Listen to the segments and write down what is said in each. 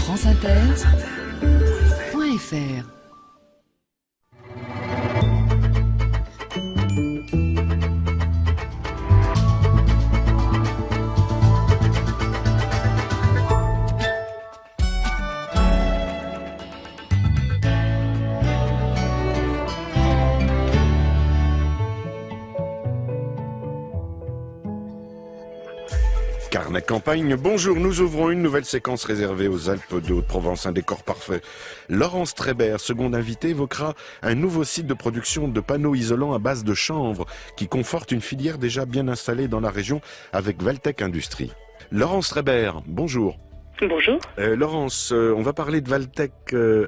franceinter.fr. Carnet Campagne, bonjour, nous ouvrons une nouvelle séquence réservée aux Alpes de Haute-Provence, un décor parfait. Laurence Trébert, seconde invitée, évoquera un nouveau site de production de panneaux isolants à base de chanvre qui conforte une filière déjà bien installée dans la région avec Valtech Industrie. Laurence Trébert, bonjour. Bonjour. Laurence, on va parler de Valtech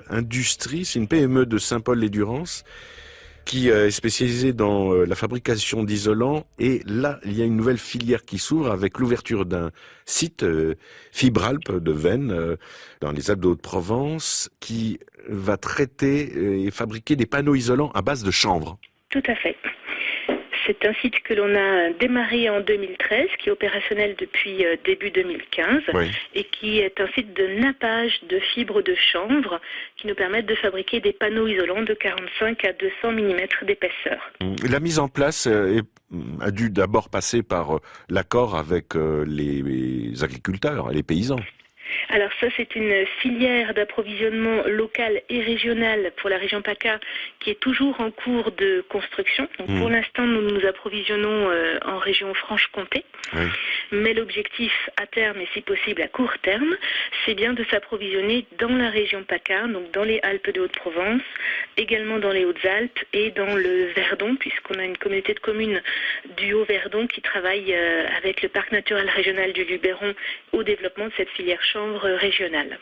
Industrie, c'est une PME de Saint-Paul-les-Durance qui est spécialisée dans la fabrication d'isolants. Et là, il y a une nouvelle filière qui s'ouvre avec l'ouverture d'un site Fibralp de Veynes, dans les Alpes de Haute-Provence, qui va traiter et fabriquer des panneaux isolants à base de chanvre. Tout à fait. C'est un site que l'on a démarré en 2013, qui est opérationnel depuis début 2015, oui, et qui est un site de nappage de fibres de chanvre qui nous permettent de fabriquer des panneaux isolants de 45 à 200 mm d'épaisseur. La mise en place a dû d'abord passer par l'accord avec les agriculteurs et les paysans. Alors ça, c'est une filière d'approvisionnement local et régional pour la région PACA qui est toujours en cours de construction. Donc, pour l'instant, nous nous approvisionnons en région Franche-Comté. Oui. Mais l'objectif à terme, et si possible à court terme, c'est bien de s'approvisionner dans la région PACA, donc dans les Alpes de Haute-Provence, également dans les Hautes-Alpes et dans le Verdon, puisqu'on a une communauté de communes du Haut-Verdon qui travaille avec le parc naturel régional du Luberon au développement de cette filière chanvre régionale.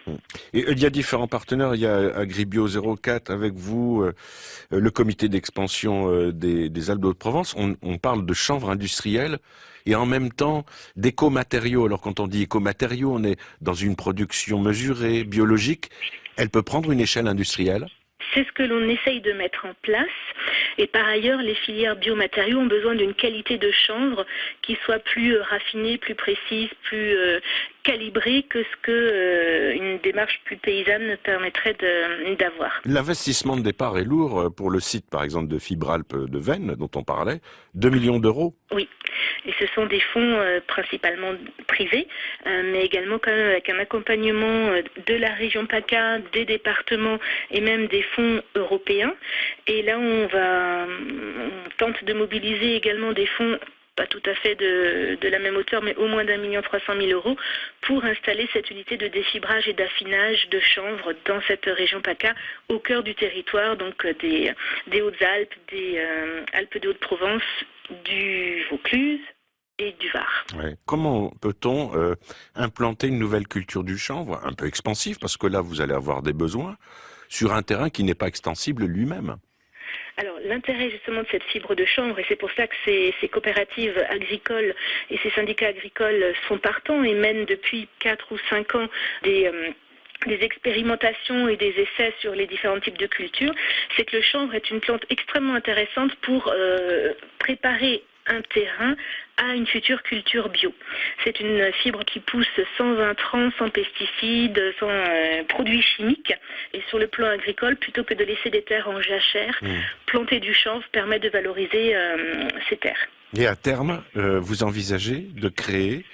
Et il y a différents partenaires, il y a Agribio 04 avec vous, le comité d'expansion des Alpes de Haute-Provence. On parle de chanvre industrielle et en même temps d'écomatériaux. Alors quand on dit écomatériaux, on est dans une production mesurée, biologique. Elle peut prendre une échelle industrielle ? C'est ce que l'on essaye de mettre en place. Et par ailleurs, les filières biomatériaux ont besoin d'une qualité de chanvre qui soit plus raffinée, plus précise, plus calibrée que ce que une démarche plus paysanne permettrait d'avoir. L'investissement de départ est lourd pour le site, par exemple, de Fibralp de Veynes, dont on parlait, 2 millions d'euros. Oui, et ce sont des fonds principalement privés, mais également quand même avec un accompagnement de la région PACA, des départements et même des fonds européens. Et là, on tente de mobiliser également des fonds, pas tout à fait de la même hauteur, mais au moins d'1,3 million € pour installer cette unité de défibrage et d'affinage de chanvre dans cette région PACA, au cœur du territoire, donc des Hautes-Alpes, des Alpes de Haute-Provence, du Vaucluse et du Var. Ouais. Comment peut-on implanter une nouvelle culture du chanvre, un peu expansive, parce que là, vous allez avoir des besoins, sur un terrain qui n'est pas extensible lui-même ? Alors, l'intérêt justement de cette fibre de chanvre, et c'est pour ça que ces coopératives agricoles et ces syndicats agricoles sont partants et mènent depuis 4 ou 5 ans des expérimentations et des essais sur les différents types de cultures, c'est que le chanvre est une plante extrêmement intéressante pour préparer un terrain à une future culture bio. C'est une fibre qui pousse sans intrants, sans pesticides, sans produits chimiques. Et sur le plan agricole, plutôt que de laisser des terres en jachère, planter du chanvre permet de valoriser ces terres. Et à terme, vous envisagez de créer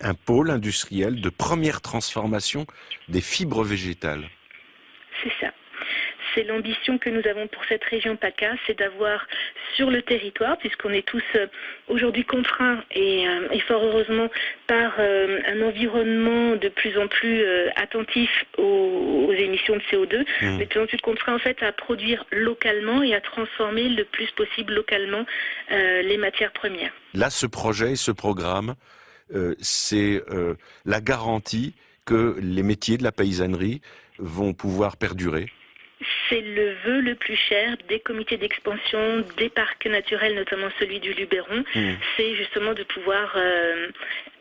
un pôle industriel de première transformation des fibres végétales. C'est ça. C'est l'ambition que nous avons pour cette région PACA, c'est d'avoir sur le territoire, puisqu'on est tous aujourd'hui contraints et fort heureusement par un environnement de plus en plus attentif aux émissions de CO2, mais de plus en plus contraints en fait à produire localement et à transformer le plus possible localement les matières premières. Là, ce projet, ce programme, c'est la garantie que les métiers de la paysannerie vont pouvoir perdurer. C'est le vœu le plus cher des comités d'expansion, des parcs naturels, notamment celui du Luberon. C'est justement de pouvoir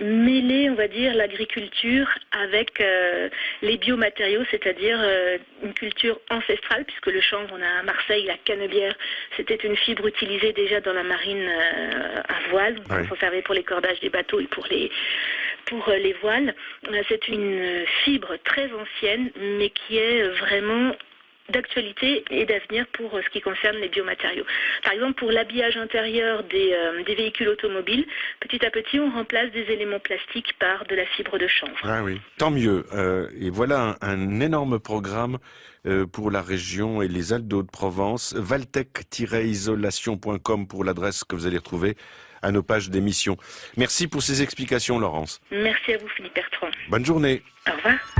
mêler, on va dire, l'agriculture avec les biomatériaux, c'est-à-dire une culture ancestrale, puisque le chanvre, on a à Marseille, la canebière, c'était une fibre utilisée déjà dans la marine à voile, conservée pour les cordages des bateaux et pour pour les voiles. C'est une fibre très ancienne, mais qui est vraiment d'actualité et d'avenir pour ce qui concerne les biomatériaux. Par exemple, pour l'habillage intérieur des véhicules automobiles, petit à petit, on remplace des éléments plastiques par de la fibre de chanvre. Ah oui, tant mieux. Et voilà un énorme programme pour la région et les Alpes de-Haute-Provence. Valtech-isolation.com pour l'adresse que vous allez retrouver à nos pages d'émission. Merci pour ces explications, Laurence. Merci à vous, Philippe Bertrand. Bonne journée. Au revoir.